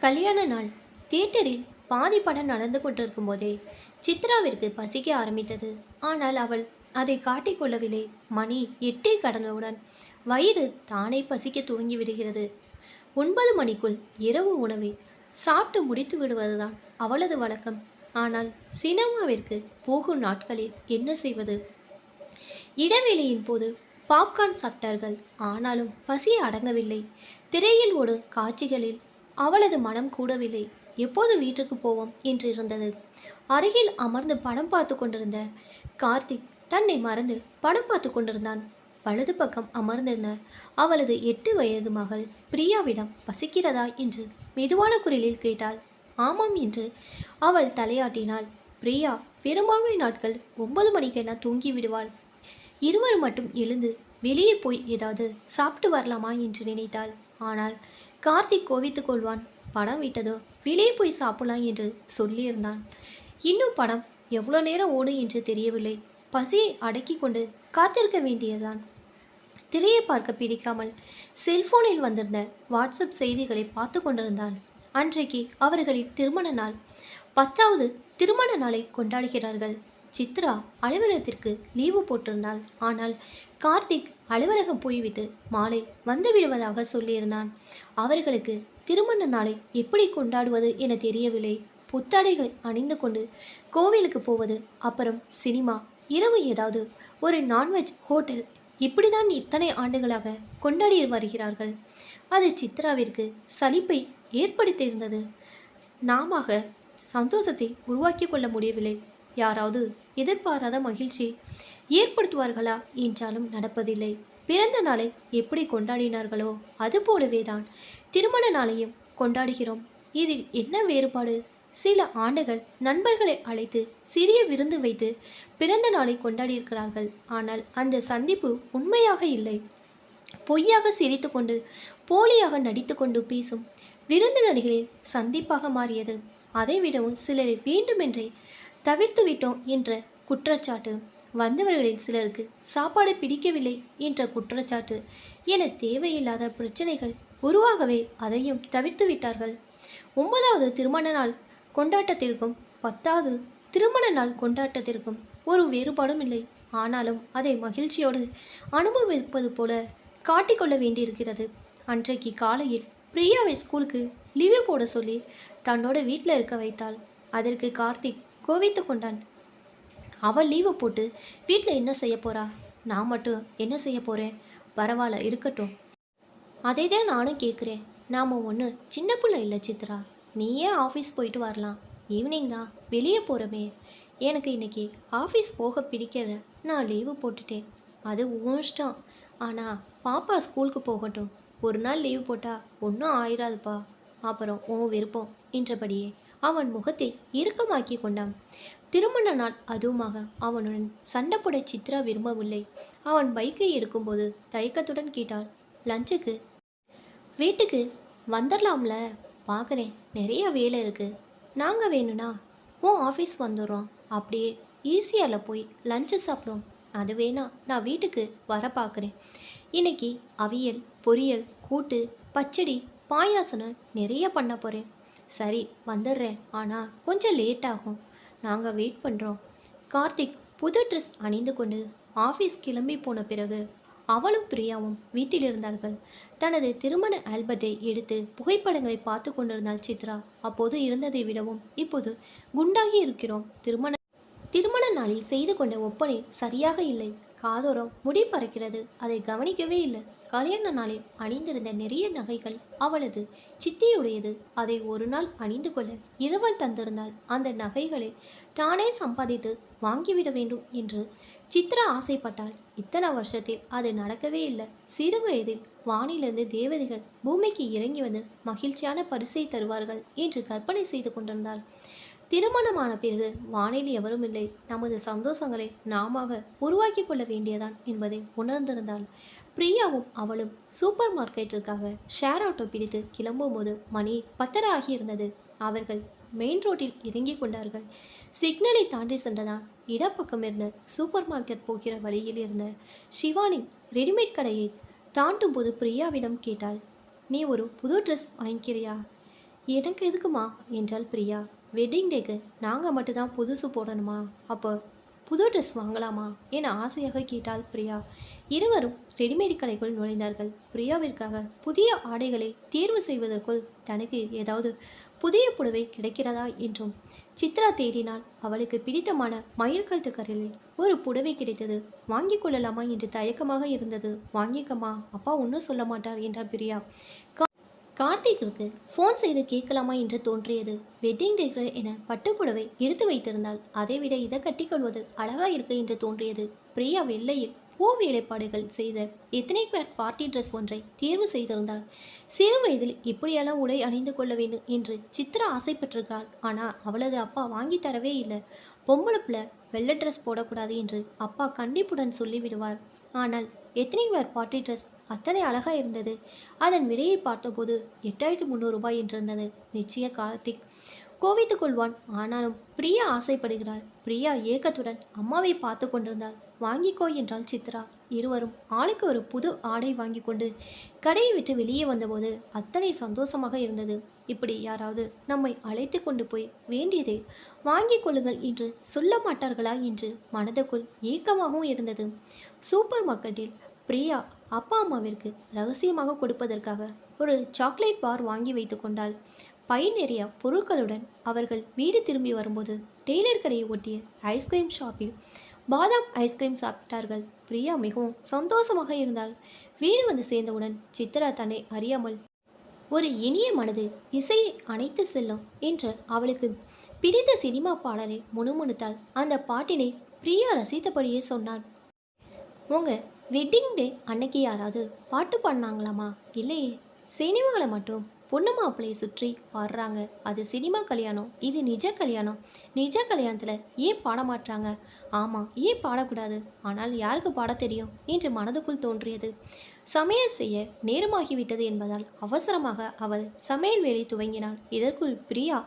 கல்யாண நாள் தியேட்டரில் பாதி படம் நடந்து கொண்டிருக்கும் போதே சித்ராவிற்கு பசிக்க ஆரம்பித்தது. ஆனால் அவள் அதை காட்டிக்கொள்ளவில்லை. மணி 8 கடந்தவுடன் வயிறு தானே பசிக்க துவங்கி விடுகிறது. 9 மணிக்குள் இரவு உணவை சாப்பிட்டு முடித்து விடுவதுதான் அவளது வழக்கம். ஆனால் சினிமாவிற்கு போகும் நாட்களில் என்ன செய்வது? இடைவேளையின் போது பாப்கார்ன் சாப்பிட்டார்கள். ஆனாலும் பசி அடங்கவில்லை. திரையில் ஓடும் காட்சிகளில் அவளது மனம் கூடவில்லை. எப்போது வீட்டுக்கு போவோம் என்று இருந்தது. அருகில் அமர்ந்து படம் பார்த்து கொண்டிருந்த கார்த்திக் தன்னை மறந்து படம் பார்த்து கொண்டிருந்தான். வலது பக்கம் அமர்ந்திருந்த அவளது 8 வயது மகள் பிரியாவிடம் பசிக்கிறதா என்று மெதுவான குரலில் கேட்டாள். ஆமாம் என்று அவள் தலையாட்டினாள். பிரியா பெரும்பான்மை நாட்கள் 9 மணிக்கெல்லாம் தூங்கி விடுவாள். இருவர் மட்டும் எழுந்து வெளியே போய் ஏதாவது சாப்பிட்டு வரலாமா என்று நினைத்தாள். ஆனால் கார்த்திக் கோவித்துக் கொள்வான். படம் விட்டதோ வெளியே போய் சாப்பிடலாம் என்று சொல்லியிருந்தான். இன்னும் படம் எவ்வளோ நேரம் ஓடும் என்று தெரியவில்லை. பசியை அடக்கி கொண்டு காத்திருக்க வேண்டியதான். திரையை பார்க்க பிடிக்காமல் செல்போனில் வந்திருந்த வாட்ஸ்அப் செய்திகளை பார்த்து கொண்டிருந்தான். அன்றைக்கு அவர்களின் திருமண நாள். 10வது திருமண நாளை கொண்டாடுகிறார்கள். சித்ரா அலுவலகத்திற்கு லீவு போட்டிருந்தாள். ஆனால் கார்த்திக் அலுவலகம் போய்விட்டு மாலை வந்து விடுவதாக சொல்லியிருந்தான். அவர்களுக்கு திருமண நாளை எப்படி கொண்டாடுவது என தெரியவில்லை. புத்தாடைகள் அணிந்து கொண்டு கோவிலுக்கு போவது, அப்புறம் சினிமா, இரவு ஏதாவது ஒரு நான்வெஜ் ஹோட்டல், இப்படிதான் இத்தனை ஆண்டுகளாக கொண்டாடி வருகிறார்கள். அது சித்ராவிற்கு சலிப்பை ஏற்படுத்தியிருந்தது. நாம சந்தோஷத்தை உருவாக்கி கொள்ள முடியவில்லை. யாராவது எதிர்பாராத மகிழ்ச்சி ஏற்படுத்துவார்களா என்றாலும் நடப்பதில்லை. பிறந்த நாளை எப்படி கொண்டாடினார்களோ அதுபோலவே தான் திருமண நாளையும் கொண்டாடுகிறோம். இதில் என்ன வேறுபாடு? சில ஆண்டுகள் நண்பர்களை அழைத்து சிறிய விருந்து வைத்து பிறந்த நாளை கொண்டாடியிருக்கிறார்கள். ஆனால் அந்த சந்திப்பு உண்மையாக இல்லை. பொய்யாக சிரித்து கொண்டு போலியாக நடித்து கொண்டு பேசும் விருந்தினர்களின் சந்திப்பாக மாறியது. அதைவிடவும் சிலரை வேண்டுமென்றே தவிர்த்து விட்டோம் என்ற குற்றச்சாட்டு, வந்தவர்களில் சிலருக்கு சாப்பாடு பிடிக்கவில்லை என்ற குற்றச்சாட்டு என தேவையில்லாத பிரச்சனைகள் உருவாகவே அதையும் தவிர்த்து விட்டார்கள். 9வது திருமண நாள் கொண்டாட்டத்திற்கும் 10வது திருமண நாள் கொண்டாட்டத்திற்கும் ஒரு வேறுபாடும் இல்லை. ஆனாலும் அதை மகிழ்ச்சியோடு அனுபவிப்பது போல காட்டிக்கொள்ள வேண்டியிருக்கிறது. அன்றைக்கு காலையில் பிரியாவை ஸ்கூலுக்கு லீவு போட சொல்லி தன்னோட வீட்டில் இருக்க வைத்தாள். அதற்கு கார்த்திக் கோவித்து கொண்டான். அவள் லீவு போட்டு வீட்டில் என்ன செய்ய போறா? நான் மட்டும் என்ன செய்ய போகிறேன்? பரவாயில்ல, இருக்கட்டும். அதை தான் நானும் கேட்குறேன். நாம் ஒன்றும் சின்ன பிள்ளை இல்லை சித்ரா. நீயே ஆஃபீஸ் போயிட்டு வரலாம். ஈவினிங் தான் வெளியே போகிறோமே. எனக்கு இன்னைக்கு ஆஃபீஸ் போக பிடிக்கல. நான் லீவு போட்டுட்டேன். அது உன் இஷ்டம். ஆனால் பாப்பா ஸ்கூலுக்கு போகட்டும். ஒரு நாள் லீவு போட்டால் ஒன்றும் ஆயிராதுப்பா. அப்புறம் உன் விருப்பம் என்றபடியே அவன் முகத்தை இறுக்கமாக்கி கொண்டான். திருமண நாள் அதுவுமாக அவனுடன் சண்டை போட சித்ரா விரும்பவில்லை. அவன் பைக்கை எடுக்கும்போது தயக்கத்துடன் கேட்டாள், லஞ்சுக்கு வீட்டுக்கு வந்துடலாம்ல? பார்க்குறேன், நிறைய வேலை இருக்குது. நாங்கள் வேணும்னா உன் ஆஃபீஸ் வந்துடுறோம். அப்படியே ஈஸியால் போய் லஞ்சு சாப்பிடுவோம். அது வேணா நான் வீட்டுக்கு வர பார்க்குறேன். இன்னைக்கு அவியல், பொரியல், கூட்டு, பச்சடி, பாயாசம்னு நிறைய பண்ண போகிறேன். சரி, வந்துடுறேன். ஆனால் கொஞ்சம் லேட் ஆகும். நாங்கள் வெயிட் பண்ணுறோம். கார்த்திக் புது ட்ரெஸ் அணிந்து கொண்டு ஆஃபீஸ் கிளம்பி போன பிறகு அவளும் பிரியாவும் வீட்டில் இருந்தார்கள். தனது திருமண ஆல்பத்தை எடுத்து புகைப்படங்களை பார்த்து கொண்டிருந்தாள் சித்ரா. அப்போது இருந்ததை விடவும் இப்போது குண்டாகி இருக்கிறோம். திருமண நாளில் செய்து கொண்ட ஒப்பனை சரியாக இல்லை. காதோரம் முடி பறக்கிறது. அதை கவனிக்கவே இல்லை. கல்யாண நாளில் அணிந்திருந்த நிறைய நகைகள் அவளது சித்தியுடையது. அதை ஒரு நாள் அணிந்து கொள்ள இரவல் தந்திருந்தாள். அந்த நகைகளை தானே சம்பாதித்து வாங்கிவிட வேண்டும் என்று சித்ரா ஆசைப்பட்டாள். இத்தனை வருஷத்தில் அது நடக்கவே இல்லை. சிறு வயதில் வானிலிருந்து தேவதைகள் பூமிக்கு இறங்கி வந்து மகிழ்ச்சியான பரிசை தருவார்கள் என்று கற்பனை செய்து கொண்டிருந்தாள். திருமணமான பிறகு வானில் எவரும் இல்லை. நமது சந்தோஷங்களை நாம உருவாக்கி கொள்ள வேண்டியதான் என்பதை உணர்ந்திருந்தாள். பிரியாவும் அவளும் சூப்பர் மார்க்கெட்டிற்காக ஷேர் ஆட்டோ பிடித்து கிளம்பும்போது மணி 10 ஆகியிருந்தது. அவர்கள் மெயின் ரோட்டில் இறங்கி கொண்டார்கள். சிக்னலை தாண்டி சென்றதான் இடப்பக்கம் இருந்த சூப்பர் மார்க்கெட் போகிற வழியில் இருந்த ஷிவானி ரெடிமேட் கடையை தாண்டும் போது பிரியாவிடம் கேட்டாள், நீ ஒரு புது ட்ரெஸ் வாங்கிக்கிறியா? எனக்கு எதுக்குமா என்றாள் பிரியா. வெட்டிங் டேக்கு நாங்கள் மட்டும்தான் புதுசு போடணுமா? அப்போ புது ட்ரெஸ் வாங்கலாமா என ஆசையாக கேட்டாள் பிரியா. இருவரும் ரெடிமேட் கடைக்குள் நுழைந்தார்கள். பிரியாவிற்காக புதிய ஆடைகளை தேர்வு செய்வதற்குள் தனக்கு ஏதாவது புதிய புடவை கிடைக்கிறதா என்றும் சித்ரா தேடினாள். அவளுக்கு பிடித்தமான மயில் கழுத்து கரையில் ஒரு புடவை கிடைத்தது. வாங்கிக் கொள்ளலாமா என்று தயக்கமாக இருந்தது. வாங்கிக்கம்மா, அப்பா ஒன்றும் சொல்ல மாட்டார் என்றார் பிரியா. கார்த்திக்கு ஃபோன் செய்து கேட்கலாமா என்று தோன்றியது. வெட்டிங் டேக்கு என பட்டுப்புடவை எடுத்து வைத்திருந்தால் அதைவிட இதை கட்டிக்கொள்வது அழகா இருக்கு என்று தோன்றியது. பிரியா வெள்ளையில் பூ வேலைப்பாடுகள் செய்த எத்தனை பேர் பார்ட்டி ட்ரெஸ் ஒன்றை தேர்வு செய்திருந்தாள். சிறு வயதில் இப்படியெல்லாம் உடை அணிந்து கொள்ள வேண்டும் என்று சித்ரா ஆசைப்பட்டிருக்காள். ஆனால் அவளது அப்பா வாங்கி தரவே இல்லை. பொம்பளை பிள்ளை வெள்ளை ட்ரெஸ் போடக்கூடாது என்று அப்பா கண்டிப்புடன் சொல்லிவிடுவார். ஆனால் எத்தனை பேர் பார்ட்டி ட்ரெஸ் அத்தனை அழகாக இருந்தது. அதன் விலையை பார்த்தபோது 8300 ரூபாய் என்றிருந்தது. நிச்சய கார்த்திக் கோவித்துக் கொள்வான். ஆனாலும் பிரியா ஆசைப்படுகிறாள். பிரியா ஏக்கத்துடன் அம்மாவை பார்த்து கொண்டிருந்தாள். வாங்கிக்கோ என்றாள் சித்ரா. இருவரும் ஆளுக்கு ஒரு புது ஆடை வாங்கி கொண்டு கடையை விட்டு வெளியே வந்தபோது அத்தனை சந்தோஷமாக இருந்தது. இப்படி யாராவது நம்மை அழைத்து கொண்டு போய் வேண்டியதை வாங்கிக் கொள்ளுங்கள் என்று சொல்ல மாட்டார்களா என்று மனதுக்குள் ஏக்கமாகவும் இருந்தது. சூப்பர் மார்க்கெட்டில் பிரியா அப்பா அம்மாவிற்கு ரகசியமாக கொடுப்பதற்காக ஒரு சாக்லேட் பார் வாங்கி வைத்து கொண்டாள். பை நிறைய பொருட்களுடன் அவர்கள் வீடு திரும்பி வரும்போது டெய்லர் கடையை ஒட்டிய ஐஸ்கிரீம் ஷாப்பில் பாதாம் ஐஸ்கிரீம் சாப்பிட்டார்கள். பிரியா மிகவும் சந்தோஷமாக இருந்தாள். வீடு வந்து சேர்ந்தவுடன் சித்ரா தன்னை அறியாமல் ஒரு இனிய மனது இசையை அணைத்து செல்லும் என்று அவளுக்கு பிடித்த சினிமா பாடலை முணுமுணுத்தாள். அந்த பாட்டினை பிரியா ரசித்தபடியே சொன்னாள். உங்கள் வெட்டிங் டே அன்னைக்கு யாராவது பாட்டு பாடினாங்களாமா? இல்லையே, சினிமாவில் மட்டும் பொண்ணு மாப்பிள்ளையை சுற்றி பாடுறாங்க. அது சினிமா கல்யாணம், இது நிஜ கல்யாணம். நிஜ கல்யாணத்தில் ஏன் பாட மாட்டாங்க? ஆமாம், ஏன் பாடக்கூடாது? ஆனால் யாருக்கு பாட தெரியும் என்று மனதுக்குள் தோன்றியது. சமையல் செய்ய நேரமாகிவிட்டது என்பதால் அவசரமாக அவள் சமையல் வேலை துவங்கினாள். இதற்குள் பிரியா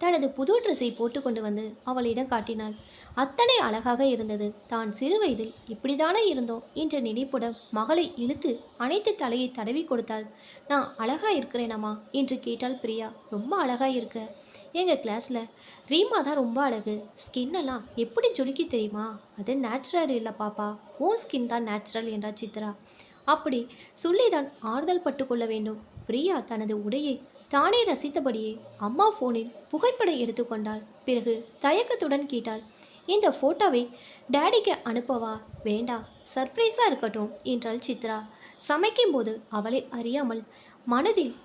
தனது புது ட்ரெஸ்ஸை போட்டு கொண்டு வந்து அவளிடம் காட்டினாள். அத்தனை அழகாக இருந்தது. தான் சிறு வயதில் இப்படித்தானே இருந்தோம் என்ற நினைப்புடன் மகளை இழுத்து அனைத்து தலையை தடவி கொடுத்தாள். நான் அழகா இருக்கிறேனாமா என்று கேட்டாள் பிரியா. ரொம்ப அழகா இருக்க. எங்கள் கிளாஸில் ரீமா தான் ரொம்ப அழகு. ஸ்கின்னெல்லாம் எப்படி ஜொலிக்கி தெரியுமா? அது நேச்சுரல் இல்லை பாப்பா, உன் ஸ்கின் தான் நேச்சுரல் என்றார் சித்ரா. அப்படி சொல்லிதான் ஆறுதல் பட்டு கொள்ள வேண்டும். பிரியா தனது உடையை தானே ரசித்தபடியே அம்மா ஃபோனில் புகைப்படம் எடுத்துக்கொண்டாள். பிறகு தயக்கத்துடன் கேட்டாள், இந்த ஃபோட்டோவை டேடிக்கு அனுப்பவா? வேண்டாம், சர்ப்ரைஸாக இருக்கட்டும் என்றாள் சித்ரா. சமைக்கும்போது அவளை அறியாமல் மனதில்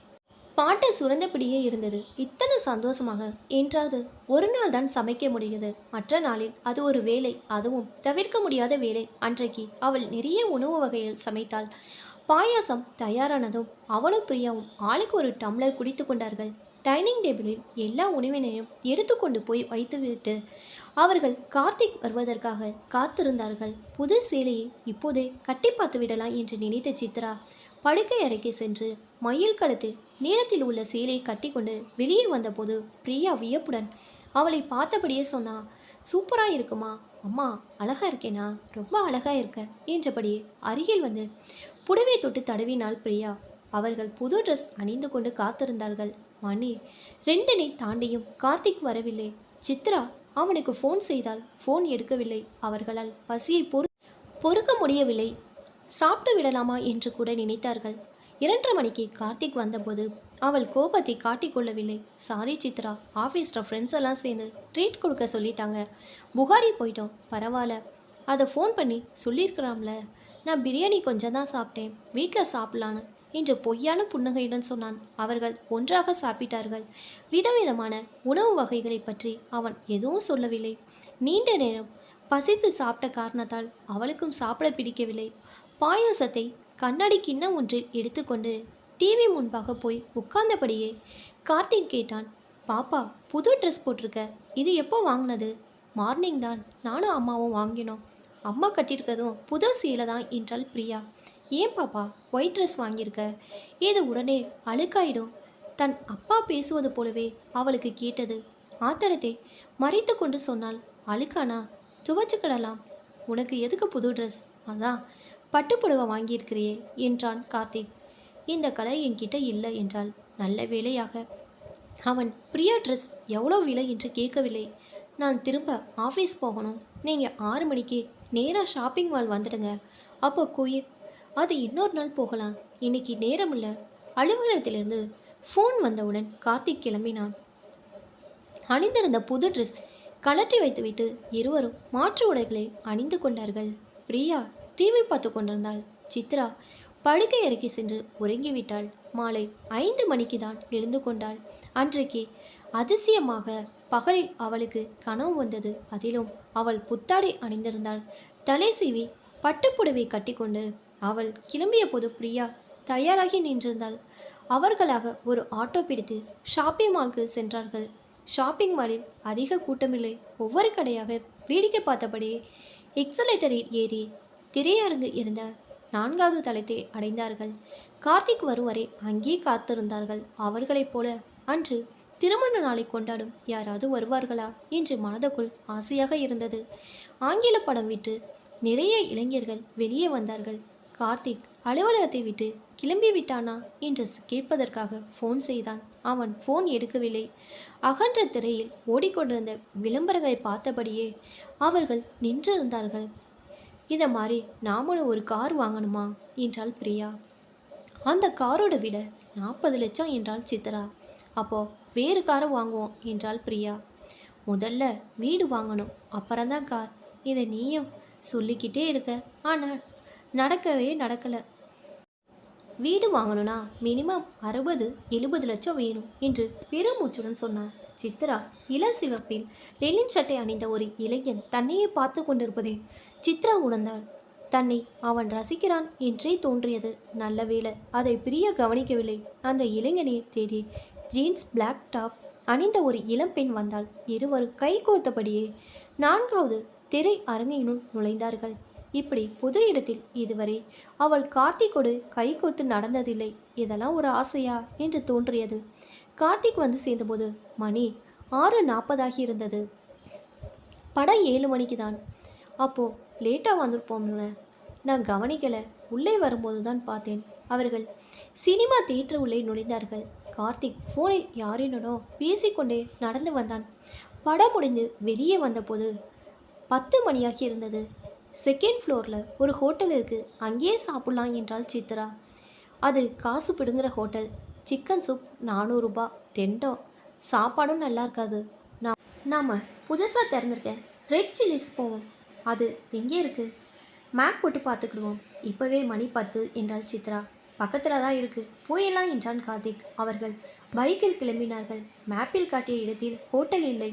பாட்டு சுரந்தபடியே இருந்தது. இத்தனை சந்தோஷமாக என்றாவது ஒரு நாள் தான் சமைக்க முடியுது. மற்ற நாளில் அது ஒரு வேலை, அதுவும் தவிர்க்க முடியாத வேலை. அன்றைக்கு அவள் நிறைய உணவு வகையில் சமைத்தாள். பாயாசம் தயாரானதும் அவளும் பிரியாவும் ஆளுக்கு ஒரு டம்ளர் குடித்து கொண்டார்கள். டைனிங் டேபிளில் எல்லா உணவினையும் எடுத்துக்கொண்டு போய் வைத்துவிட்டு அவர்கள் கார்த்திக் வருவதற்காக காத்திருந்தார்கள். புது சேலையை இப்போதே கட்டி பார்த்து விடலாம் என்று நினைத்த சித்ரா படுக்கை அறைக்கு சென்று மயில் கழுத்து நீளத்தில் உள்ள சேலையை கட்டி கொண்டு வெளியே வந்தபோது பிரியா வியப்புடன் அவளை பார்த்தபடியே சொன்னா, சூப்பரா இருக்குமா? அம்மா அழகா இருக்கேனா? ரொம்ப அழகா இருக்க என்றபடியே அருகில் வந்து புடவை தொட்டு தடவினாள் பிரியா. அவர்கள் புது ட்ரெஸ் அணிந்து கொண்டு காத்திருந்தார்கள். மணி 2 தாண்டியும் கார்த்திக் வரவில்லை. சித்ரா அவனுக்கு ஃபோன் செய்தால் ஃபோன் எடுக்கவில்லை. அவர்களால் பசியை பொறுக்க முடியவில்லை. சாப்பிட்டு விடலாமா என்று கூட நினைத்தார்கள். 2:30 மணிக்கு கார்த்திக் வந்தபோது அவள் கோபத்தை காட்டிக்கொள்ளவில்லை. சாரி சித்ரா, ஆஃபீஸில் ஃப்ரெண்ட்ஸ் எல்லாம் சேர்ந்து ட்ரீட் கொடுக்க சொல்லிட்டாங்க. புகாரி போயிட்டோம். பரவாயில்ல, அதை ஃபோன் பண்ணி சொல்லியிருக்கலாம்ல. நான் பிரியாணி கொஞ்சம் தான் சாப்பிட்டேன், வீட்டில் சாப்பிட்லான்னு என்று பொய்யான புன்னகையுடன் சொன்னான். அவர்கள் ஒன்றாக சாப்பிட்டார்கள். விதவிதமான உணவு வகைகளை பற்றி அவன் எதுவும் சொல்லவில்லை. நீண்ட நேரம் பசித்து சாப்பிட்ட காரணத்தால் அவளுக்கும் சாப்பிட பிடிக்கவில்லை. பாயாசத்தை கண்ணாடி கிண்ணம் ஒன்றில் எடுத்துக்கொண்டு டிவி முன்பாக போய் உட்கார்ந்தபடியே கார்த்திக் கேட்டான், பாப்பா புது ட்ரெஸ் போட்டிருக்க, இது எப்போ வாங்கினது? மார்னிங் தான் நானும் அம்மாவும் வாங்கினோம். அம்மா கட்டியிருக்கதும் புது சீலை தான் என்றாள் பிரியா. ஏன் பாப்பா ஒயிட் ட்ரெஸ் வாங்கியிருக்க? இது உடனே அழுக்காயிடும். தன் அப்பா பேசுவது போலவே அவளுக்கு கேட்டது. ஆத்திரத்தை மறைத்து கொண்டு சொன்னாள், அழுக்கானா? துவச்சிக்கிடலாம். உனக்கு எதுக்கு புது ட்ரெஸ்? அதான் பட்டுப்புடவை வாங்கியிருக்கிறியே என்றான் கார்த்திக். இந்த கலை என்கிட்ட இல்லை என்றால் நல்ல வேலையாக அவன் பிரியா ட்ரெஸ் எவ்வளோ விலை என்று கேட்கவில்லை. நான் திரும்ப ஆஃபீஸ் போகணும். நீங்கள் 6 மணிக்கு நேராக ஷாப்பிங் மால் வந்துடுங்க. அப்போ கோயில் அது இன்னொரு நாள் போகலாம். இன்னைக்கு நேரம் இல்லை. அலுவலகத்திலிருந்து ஃபோன் வந்தவுடன் கார்த்திக் கிளம்பினான். அணிந்திருந்த புது ட்ரெஸ் கழற்றி வைத்துவிட்டு இருவரும் மாற்று உடைகளை அணிந்து கொண்டார்கள். பிரியா டிவி பார்த்து கொண்டிருந்தாள். சித்ரா படுக்கை அறைக்கு சென்று உறங்கிவிட்டாள். மாலை 5 மணிக்கு தான் எழுந்து கொண்டாள். அன்றைக்கு அதிசயமாக பகலில் அவளுக்கு கனவு வந்தது. அதிலும் அவள் புத்தாடை அணிந்திருந்தாள். தலை சீவி பட்டுப்புடவை கட்டிக்கொண்டு அவள் கிளம்பிய போது பிரியா தயாராகி நின்றிருந்தாள். அவர்களாக ஒரு ஆட்டோ பிடித்து ஷாப்பிங் மாலுக்கு சென்றார்கள். ஷாப்பிங் மாலில் அதிக கூட்டமில்லை. ஒவ்வொரு கடையாக வேடிக்கை பார்த்தபடி எக்ஸலேட்டரில் ஏறி திரையரங்கு இருந்த 4வது தளத்தை அடைந்தார்கள். கார்த்திக் வரும் வரை அங்கே காத்திருந்தார்கள். அவர்களைப் போல அன்று திருமண நாளை கொண்டாடும் யாராவது வருவார்களா என்று மனதுக்குள் ஆசையாக இருந்தது. ஆங்கில படம் விட்டு நிறைய இளைஞர்கள் வெளியே வந்தார்கள். கார்த்திக் அலுவலகத்தை விட்டு கிளம்பி விட்டானா என்று கேட்பதற்காக ஃபோன் செய்தான். அவன் ஃபோன் எடுக்கவில்லை. அகன்ற திரையில் ஓடிக்கொண்டிருந்த விளம்பரங்களை பார்த்தபடியே அவர்கள் நின்றிருந்தார்கள். இதை மாதிரி நாமளும் ஒரு கார் வாங்கணுமா என்றாள் பிரியா. அந்த காரோட விலை 40 லட்சம் என்றாள் சித்ரா. அப்போ வேறு காரை வாங்குவோம் என்றாள் பிரியா. முதல்ல வீடு வாங்கணும், அப்புறம்தான் கார். இதை நீயும் சொல்லிக்கிட்டே இருக்க, ஆனால் நடக்கவே நடக்கலை. வீடு வாங்கணும்னா மினிமம் 60-70 லட்சம் வேணும் என்று பெருமூச்சுடன் சொன்னார். சித்ரா இளசிவப்பில் லெனின் சட்டை அணிந்த ஒரு இளைஞன் தன்னையே பார்த்து கொண்டிருப்பதை சித்ரா உணர்ந்தாள். தன்னை அவன் ரசிக்கிறான் என்றே தோன்றியது. நல்ல வேளை அதை பிரியா கவனிக்கவில்லை. அந்த இளைஞனை தேடி ஜீன்ஸ் பிளாக் டாப் அணிந்த ஒரு இளம்பெண் வந்தாள். இருவரும் கை கோர்த்தபடியே 4வது திரை அரங்கினுள் நுழைந்தார்கள். இப்படி புது இடத்தில் இதுவரை அவள் கார்த்திக்கோடு கை கோர்த்து நடந்ததில்லை. இதெல்லாம் ஒரு ஆசையா என்று தோன்றியது. கார்த்திக் வந்து சேர்ந்தபோது மணி 6:40 இருந்தது. படம் 7 மணிக்கு தான். அப்போது லேட்டாக வந்திருப்போம்ல, நான் கவனிக்கலை. உள்ளே வரும்போது தான் பார்த்தேன். அவர்கள் சினிமா தியேட்டர் உள்ளே நுழைந்தார்கள். கார்த்திக் ஃபோனில் யாரினோ பேசிக்கொண்டே நடந்து வந்தான். படம் முடிந்து வெளியே வந்தபோது 10 மணியாகி இருந்தது. 2nd ஃப்ளோரில் ஒரு ஹோட்டல் இருக்குது, அங்கேயே சாப்பிட்லாம் என்றாள் சித்ரா. அது காசு பிடுங்குற ஹோட்டல். சிக்கன் சூப் 400 ரூபா, தெண்டம். சாப்பாடும் நல்லா இருக்காது. நாம் புதுசாக திறந்துருக்க ரெட் சில்லிஸ் போவோம். அது எங்கே இருக்குது? மேப் போட்டு பார்த்துக்கிடுவோம். இப்போவே மணி 10 என்றாள் சித்ரா. பக்கத்தில் தான் இருக்குது, போயிடலாம் என்றான் கார்த்திக். அவர்கள் பைக்கில் கிளம்பினார்கள். மேப்பில் காட்டிய இடத்தில் ஹோட்டல் இல்லை.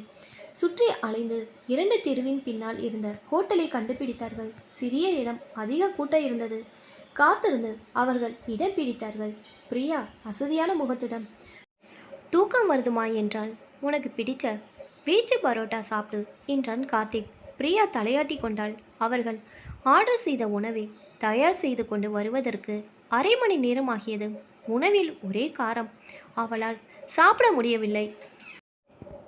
சுற்றி அலைந்து 2 தெருவின் பின்னால் இருந்த ஹோட்டலை கண்டுபிடித்தார்கள். சிறிய இடம், அதிக கூட்டம் இருந்தது. காத்திருந்து அவர்கள் இடம் பிடித்தார்கள். பிரியா அசதியான முகத்துடன் தூக்கம் வருதுமா என்றால், உனக்கு பிடிச்ச வீச்சு பரோட்டா சாப்பிடு என்றான் கார்த்திக். பிரியா தலையாட்டி கொண்டாள். அவர்கள் ஆர்டர் செய்த உணவை தயார் செய்து கொண்டு வருவதற்கு 1/2 மணி நேரம் ஆகியது. உணவில் ஒரே காரம். அவளால் சாப்பிட முடியவில்லை.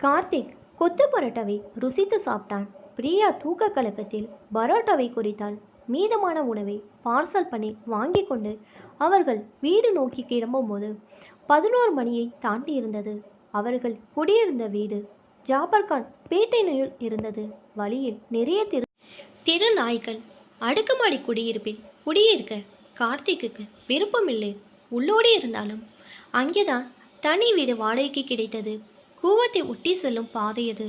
கார்த்திக் கொத்து பரோட்டாவை ருசித்து சாப்பிட்டான். பிரியா தூக்க கலக்கத்தில் பரோட்டாவை குறித்தாள். மீதமான உணவை பார்சல் பண்ணி வாங்கி கொண்டு அவர்கள் வீடு நோக்கி கிளம்பும்போது 11 மணியை தாண்டி இருந்தது. அவர்கள் குடியிருந்த வீடு ஜாபர்கான் பேட்டையில் இருந்தது. வழியில் நிறைய தெரு நாய்கள். அடுக்குமாடி குடியிருப்பில் குடியிருக்க கார்த்திக்கு விருப்பமில்லை. உள்ளோடி இருந்தாலும் அங்கேதான் தனி வீடு வாடகைக்கு கிடைத்தது. கூவத்தை ஒட்டி செல்லும் பாதையது.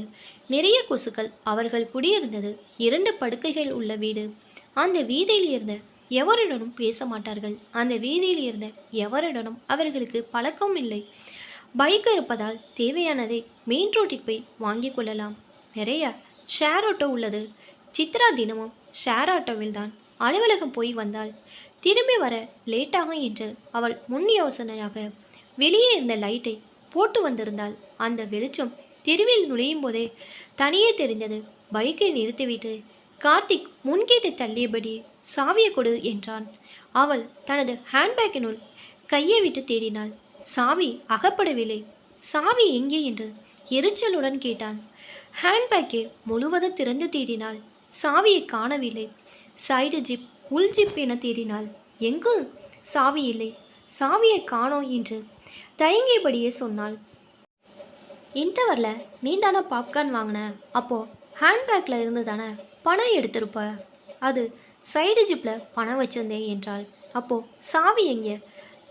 நிறைய கொசுக்கள். அவர்கள் குடியிருந்தது 2 படுக்கைகள் உள்ள வீடு. அந்த வீதியில் இருந்த எவருடனும் பேச மாட்டார்கள். அந்த வீதியில் இருந்த எவருடனும் அவர்களுக்கு பழக்கம் இல்லை. பைக் இருப்பதால் தேவையானதை மெயின் ரோட்டில் போய் வாங்கி கொள்ளலாம். நிறைய ஷேர் ஆட்டோ உள்ளது. சித்ரா தினமும் ஷேர் ஆட்டோவில் தான் அலுவலகம் போய் வந்தாள். திரும்பி வர லேட்டாகும் என்று அவள் முன் யோசனையாக வெளியே இருந்த லைட்டை போட்டு வந்திருந்தாள். அந்த வெளிச்சம் தெருவில் நுழையும் போதே தனியே தெரிந்தது. பைக்கை நிறுத்திவிட்டு கார்த்திக் முன்கேட்டு தள்ளியபடி சாவியை கொடு என்றான். அவள் தனது ஹேண்ட்பேக்கினுள் கையை விட்டு தேடினாள். சாவி அகப்படவில்லை. சாவி எங்கே என்று எரிச்சலுடன் கேட்டான். ஹேண்ட்பேக்கை முழுவதும் திறந்து தேடினாள். சாவியை காணவில்லை. சைடு ஜிப், உள் ஜிப் என தேடினாள். எங்கும் சாவி இல்லை. சாவியை காணோம் என்று தயங்கியபடியே சொன்னாள். இன்டர்வரில் நீ தானே பாப்கார்ன் வாங்கின, அப்போது ஹேண்ட்பேக்கில் இருந்து தானே பணம் எடுத்திருப்ப, அது சைடு ஜிப்பில் பணம் வச்சிருந்தேன் என்றாள். அப்போது சாவி எங்கே?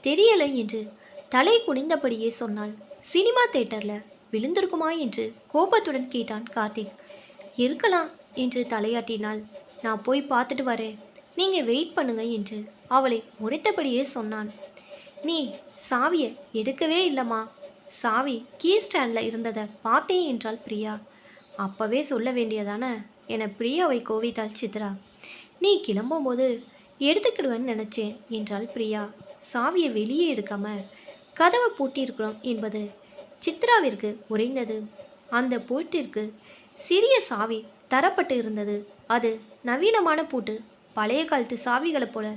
தெரியலை என்று தலை குனிந்தபடியே சொன்னாள். சினிமா தேட்டரில் விழுந்திருக்குமா என்று கோபத்துடன் கேட்டான் கார்த்திக். இருக்கலாம் என்று தலையாட்டினாள். நான் போய் பார்த்துட்டு வரேன், நீங்கள் வெயிட் பண்ணுங்க என்று அவளை முறைத்தபடியே சொன்னான். நீ சாவியை எடுக்கவே இல்லைம்மா, சாவி கீ ஸ்டாண்டில் இருந்ததை பார்த்தேன் என்றாள் பிரியா. அப்போவே சொல்ல வேண்டியதானே என பிரியாவை கோவித்தாள் சித்ரா. நீ கிளம்பும்போது எடுத்துக்கிடுவேன்னு நினச்சேன் என்றாள் பிரியா. சாவியை வெளியே எடுக்காம கதவை பூட்டியிருக்கிறோம் என்பது சித்ராவிற்கு உறைந்தது. அந்த பூட்டிற்கு சிறிய சாவி தரப்பட்டு இருந்தது. அது நவீனமான பூட்டு, பழைய காலத்து சாவிகளைப் போல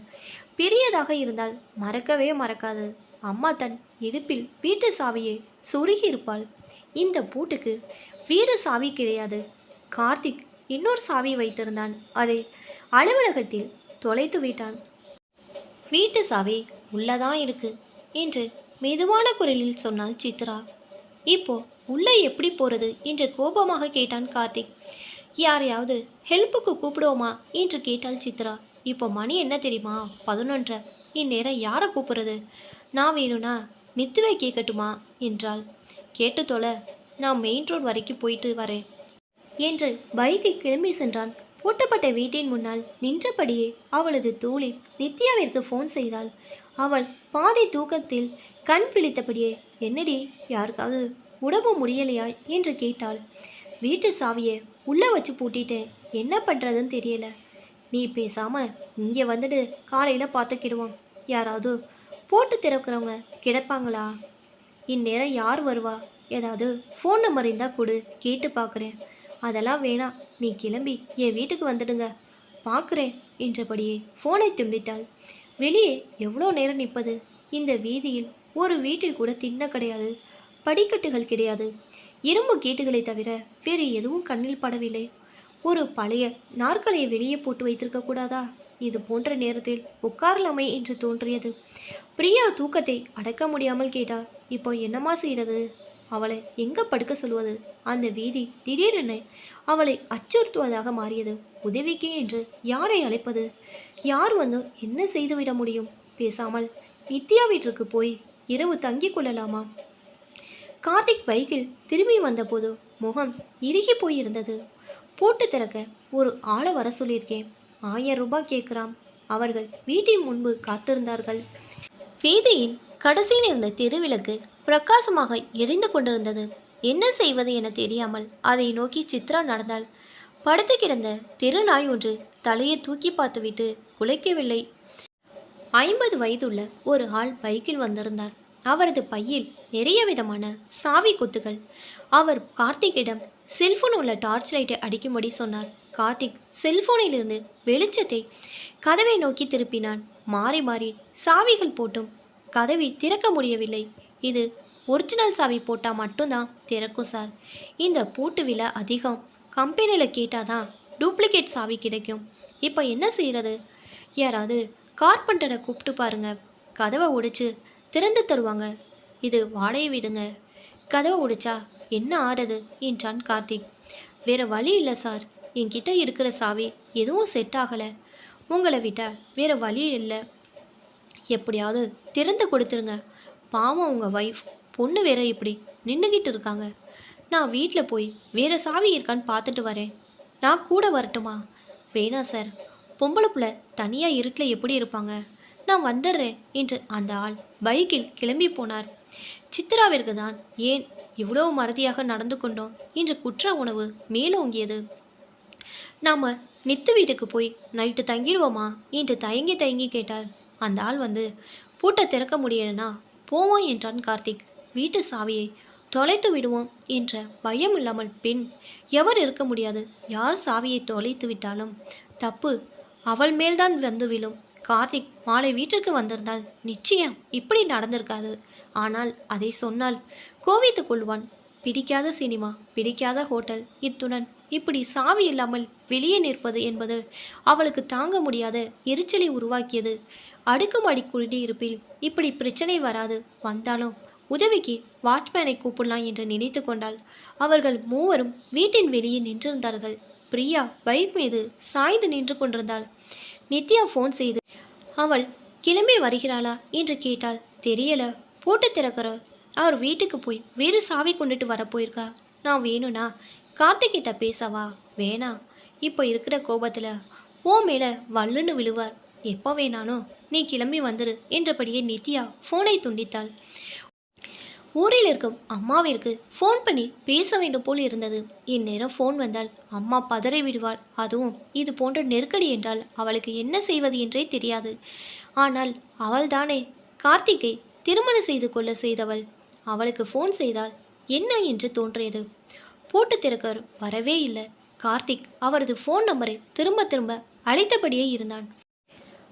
பெரியதாக இருந்தால் மறக்கவே மறக்காது. அம்மா தன் இடுப்பில் வீட்டு சாவியை சொருகி இருப்பாள். இந்த பூட்டுக்கு வீடு சாவி கிடையாது. கார்த்திக் இன்னொரு சாவி வைத்திருந்தான். அதை அலுவலகத்தில் தொலைத்து விட்டான். வீட்டு சாவி உள்ளதான் இருக்கு என்று மெதுவான குரலில் சொன்னாள் சித்ரா. இப்போ உள்ளே எப்படி போகிறது என்று கோபமாக கேட்டான் கார்த்திக். யாரையாவது ஹெல்ப்புக்கு கூப்பிடுவோமா என்று கேட்டாள் சித்ரா. இப்போ மணி என்ன தெரியுமா? 11:30. இந்நேரம் யாரை கூப்பிடுறது? நான் வேணும்னா நித்துவை கேட்கட்டுமா என்றாள். கேட்டு தொலை, நான் மெயின் ரோட் வரைக்கும் போயிட்டு வரேன் என்று பைக்கை கிளம்பி சென்றான். பூட்டப்பட்ட வீட்டின் முன்னால் நின்றபடியே அவளது தோழி நித்யாவிற்கு ஃபோன் செய்தாள். அவள் பாதி தூக்கத்தில் கண் விழித்தபடியே, என்னடி, யாருக்காவது உடம்பு முடியலையா என்று கேட்டாள். வீட்டு சாவியை உள்ளே வச்சு பூட்டிட்டேன், என்ன பண்ணுறதுன்னு தெரியல. நீ பேசாமல் இங்கே வந்துட்டு காலையில் பார்த்துக்கிடுவோம். யாராவது போட்டு திறக்கிறவங்க கிடப்பாங்களா? இந்நேரம் யார் வருவா? ஏதாவது ஃபோன் நம்பர் இருந்தால் கொடு, கேட்டு பார்க்குறேன். அதெல்லாம் வேணாம், நீ கிளம்பி என் வீட்டுக்கு வந்துடுங்க, பார்க்குறேன் என்றபடியே ஃபோனை துண்டித்தாள். வெளியே எவ்வளோ நேரம் நிற்பது? இந்த வீதியில் ஒரு வீட்டில் கூட திண்ண கிடையாது, படிக்கட்டுகள் கிடையாது, இரும்பு கேட்டுகளை தவிர வேறு எதுவும் கண்ணில் படவில்லை. ஒரு பழைய நாற்காலியை வெளியே போட்டு வைத்திருக்க கூடாதா? இது போன்ற நேரத்தில் உட்காரலாமே என்று தோன்றியது. பிரியா தூக்கத்தை அடக்க முடியாமல் கேட்டார். இப்போ என்னமா செய்கிறது? அவளை எங்கே படுக்க சொல்வது? அந்த வீதி திடீரென அவளை அச்சுறுத்துவதாக மாறியது. உதவிக்கு என்று யாரை அழைப்பது? யார் வந்து என்ன செய்துவிட முடியும்? பேசாமல் நித்யா வீட்டிற்கு போய் இரவு தங்கிக் கொள்ளலாமா? கார்த்திக் பைக்கில் திரும்பி வந்தபோது முகம் இறுகி போயிருந்தது. பூட்டு திறக்க ஒரு ஆளை வர சொல்லியிருக்கேன், 1000 ரூபாய் கேட்குறான். அவர்கள் வீட்டின் முன்பு காத்திருந்தார்கள். வீதியின் கடைசியில் இருந்த தெருவிளக்கு பிரகாசமாக எரிந்து கொண்டிருந்தது. என்ன செய்வது என தெரியாமல் அதை நோக்கி சித்ரா நடந்தாள். படுத்து கிடந்த தெருநாய் ஒன்று தலையை தூக்கி பார்த்துவிட்டு குலைக்கவில்லை. 50 வயதுள்ள ஒரு ஆள் பைக்கில் வந்திருந்தார். அவரது பையில் நிறைய விதமான சாவி கொத்துகள். அவர் கார்த்திக்கிடம் செல்போன் உள்ள டார்ச் லைட்டை அடிக்கும்படி சொன்னார். கார்த்திக் செல்போனிலிருந்து வெளிச்சத்தை கதவை நோக்கி திருப்பினான். மாறி மாறி சாவிகள் போட்டும் கதவை திறக்க முடியவில்லை. இது ஒரிஜினல் சாவி போட்டால் மட்டும்தான் திறக்கும் சார். இந்த பூட்டு விலை அதிகம், கம்பெனியில் கேட்டால் தான் டூப்ளிகேட் சாவி கிடைக்கும். இப்போ என்ன செய்கிறது? யாராவது கார்பெண்டரை கூப்பிட்டு பாருங்க, கதவை உடைச்சு திறந்து தருவாங்க. இது வாடகை விடுங்க, கதவை உடைச்சா என்ன ஆறுது என்றான் கார்த்திக். வேறு வழி இல்லை சார், என்கிட்ட இருக்கிற சாவி எதுவும் செட் ஆகலை. உங்களை விட்டால் வேறு வழி இல்லை, எப்படியாவது திறந்து கொடுத்துருங்க. பாவம் உங்கள் ஒய்ஃப், பொண்ணு வேற இப்படி நின்றுக்கிட்டு இருக்காங்க. நான் வீட்டில் போய் வேறு சாவி இருக்கான்னு பார்த்துட்டு வரேன். நான் கூட வரட்டுமா? வேணாம் சார், பொம்பளை பிள்ளை தனியாக இருட்டில் எப்படி இருப்பாங்க, நான் வந்துடுறேன் என்று அந்த ஆள் பைக்கில் கிளம்பி போனார். சித்ராவிற்கு தான் ஏன் இவ்வளோ மறதியாக நடந்து கொண்டோம் என்று குற்ற உணவு மேலோங்கியது. நாம் நித்து வீட்டுக்கு போய் நைட்டு தங்கிடுவோமா என்று தயங்கி தயங்கி கேட்டார். அந்த ஆள் வந்து பூட்டை திறக்க முடியலனா போவோம் என்றான் கார்த்திக். வீட்டு சாவியை தொலைத்து விடுவோம் என்ற பயம் இல்லாமல் பெண் எவர் இருக்க முடியாது. யார் சாவியை தொலைத்து விட்டாலும் தப்பு அவள் மேல்தான் வந்து விழும். கார்த்திக் மாலை வீட்டிற்கு வந்திருந்தால் நிச்சயம் இப்படி நடந்திருக்காது. ஆனால் அதை சொன்னால் கோவித்து கொள்வான். பிடிக்காத சினிமா, பிடிக்காத ஹோட்டல், இத்துடன் இப்படி சாவி இல்லாமல் வெளியே நிற்பது என்பது அவளுக்கு தாங்க முடியாத எரிச்சலை உருவாக்கியது. அடுக்குமாடி குடியிருப்பில் இப்படி பிரச்சனை வராது, வந்தாலும் உதவிக்கு வாட்ச்மேனை கூப்பிடலாம் என்று நினைத்து கொண்டாள். அவர்கள் மூவரும் வீட்டின் வெளியே நின்றிருந்தார்கள். பிரியா பைக் மீது சாய்ந்து நின்று கொண்டிருந்தாள். நித்யா ஃபோன் செய்து அவள் கிளம்பி வருகிறாளா என்று கேட்டாள். தெரியல, போட்டு திறக்கிறார். அவர் வீட்டுக்கு போய் வேறு சாவி கொண்டுட்டு வரப்போயிருக்கா. நான் வேணும்னா கார்த்திகிட்ட பேசவா? வேணாம், இப்போ இருக்கிற கோபத்தில் ஓ மேலே வல்லுன்னு விழுவார். எப்போ வேணாலும் நீ கிளம்பி வந்துரு என்றபடியே நித்யா ஃபோனை துண்டித்தாள். ஊரில் இருக்கும் அம்மாவிற்கு ஃபோன் பண்ணி பேச வேண்டும் போல் இருந்தது. இந்நேரம் ஃபோன் வந்தால் அம்மா பதறி விடுவாள். அதுவும் இது போன்ற நெருக்கடி என்றால் அவளுக்கு என்ன செய்வது என்றே தெரியாது. ஆனால் அவள்தானே கார்த்திகை திருமணம் செய்து கொள்ள செய்தவள். அவளுக்கு ஃபோன் செய்தால் என்ன என்று தோன்றியது. போட்டு திறக்கர் வரவே இல்லை. கார்த்திக் அவரது ஃபோன் நம்பரை திரும்ப திரும்ப அழைத்தபடியே இருந்தான்.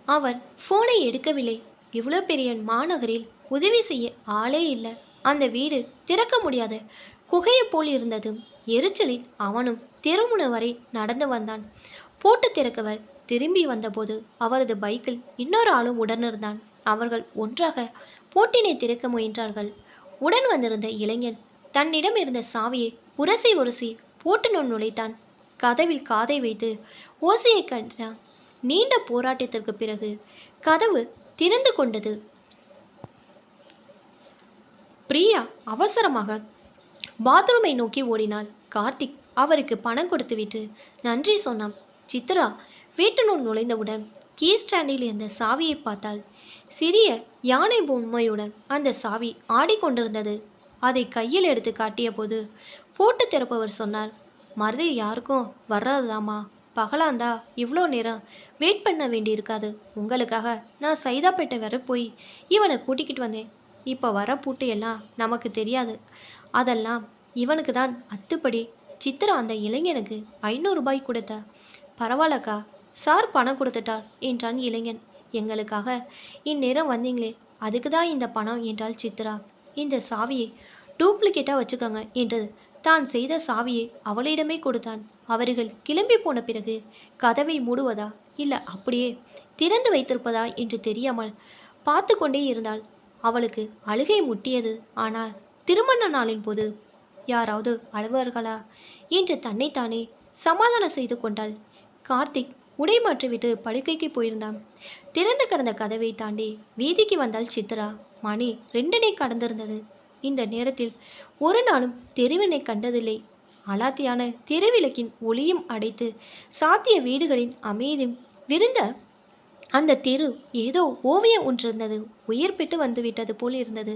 அவர் ஃபோனை எடுக்கவில்லை. இவ்வளோ பெரிய மாநகரில் உதவி செய்ய ஆளே இல்லை. அந்த வீடு திறக்க முடியாத குகையை போல் இருந்தது. எரிச்சலில் அவனும் தெருமுனை வரை நடந்து வந்தான். போட்டு திறக்கவர் திரும்பி வந்தபோது அவரது பைக்கில் இன்னொரு ஆளும் உடனிருந்தான். அவர்கள் ஒன்றாக போட்டினை திறக்க முயன்றார்கள். உடன் வந்திருந்த இளைஞன் தன்னிடம் இருந்த சாவியை உரசி உரசி போட்டினுள் நுழைத்தான். கதவில் காதை வைத்து ஓசையை கண்டான். நீண்ட போராட்டத்திற்கு பிறகு கதவு திறந்து கொண்டது. பிரியா அவசரமாக பாத்ரூமை நோக்கி ஓடினாள். கார்த்திக் அவருக்கு பணம் கொடுத்துவிட்டு நன்றி சொன்னான். சித்ரா வீட்டினுள் நுழைந்தவுடன் கீ ஸ்டாண்டில் இருந்த சாவியை பார்த்தாள். சிறிய யானை பொம்மையுடன் அந்த சாவி ஆடிக்கொண்டிருந்தது. அதை கையில் எடுத்து காட்டிய போது போட்டு திறப்பவர் சொன்னார், மறுதி யாருக்கும் வர்றதுதாம்மா. பகலாந்தா இவ்வளோ நேரம் வெயிட் பண்ண வேண்டியிருக்காது. உங்களுக்காக நான் சைதாப்பேட்டை வர போய் இவனை கூட்டிக்கிட்டு வந்தேன். இப்போ வர பூட்டு எல்லாம் நமக்கு தெரியாது. அதெல்லாம் இவனுக்கு தான் அத்துப்படி. சித்ரா அந்த இளைஞனுக்கு 500 ரூபாய் கொடுத்தா. பரவாயில்லக்கா, சார் பணம் கொடுத்துட்டார் என்றான் இளைஞன். எங்களுக்காக இந்நேரம் வந்தீங்களே, அதுக்கு தான் இந்த பணம் என்றாள் சித்ரா. இந்த சாவியை டூப்ளிகேட்டாக வச்சுக்கோங்க என்று தான் செய்த சாவியை அவளிடமே கொடுத்தான். அவர்கள் கிளம்பி போன பிறகு கதவை மூடுவதா இல்லை அப்படியே திறந்து வைத்திருப்பதா என்று தெரியாமல் பார்த்து கொண்டே இருந்தாள். அவளுக்கு அழுகை முட்டியது. ஆனால் திருமண நாளின் போது யாராவது அழுவார்களா என்று தன்னைத்தானே சமாதானம் செய்து கொண்டாள். கார்த்திக் உடை மாற்றிவிட்டு படுக்கைக்கு போயிருந்தான். திறந்து கிடந்த கதவை தாண்டி வீதிக்கு வந்தாள் சித்ரா. மணி 2 கடந்திருந்தது. இந்த நேரத்தில் ஒரு நாளும் தெருவினை கண்டதில்லை. அலாத்தியான தெருவிளக்கின் ஒளியும் அடைத்து சாத்திய வீடுகளின் அமைதியும் விருந்த அந்த தெரு ஏதோ ஓவியம் ஒன்றிருந்தது. உயிர் பெற்று வந்துவிட்டது போல் இருந்தது.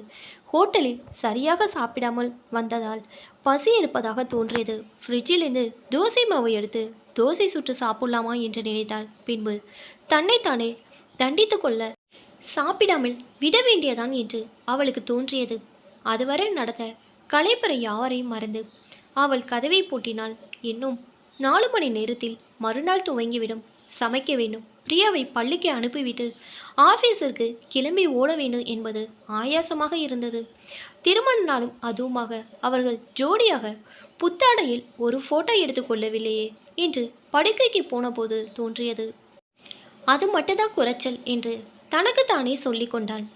ஹோட்டலில் சரியாக சாப்பிடாமல் வந்ததால் பசி எடுப்பதாக தோன்றியது. ஃப்ரிட்ஜிலிருந்து தோசை மாவு எடுத்து தோசை சுட்டு சாப்பிடலாமா என்று நினைத்தாள். பின்பு தன்னைத்தானே தண்டித்து கொள்ள சாப்பிடாமல் விட வேண்டியதான் என்று அவளுக்கு தோன்றியது. அதுவரை நடந்த களைப்பறை யாவரையும் மறந்து அவள் கதவை பூட்டினாள். இன்னும் 4 மணி நேரத்தில் மறுநாள் துவங்கிவிடும். சமைக்க வேண்டும். பிரியாவை பள்ளிக்கு அனுப்பிவிட்டு ஆஃபீஸிற்கு கிளம்பி ஓட வேண்டும் என்பது ஆயாசமாக இருந்தது. திருமண நாளும் அதுவுமாக அவர்கள் ஜோடியாக புத்தாடையில் ஒரு ஃபோட்டோ எடுத்துக்கொள்ளவில்லையே என்று படுக்கைக்கு போன போது தோன்றியது. அது மட்டும்தான் குறைச்சல் என்று தனக்குத்தானே சொல்லி கொண்டாள்.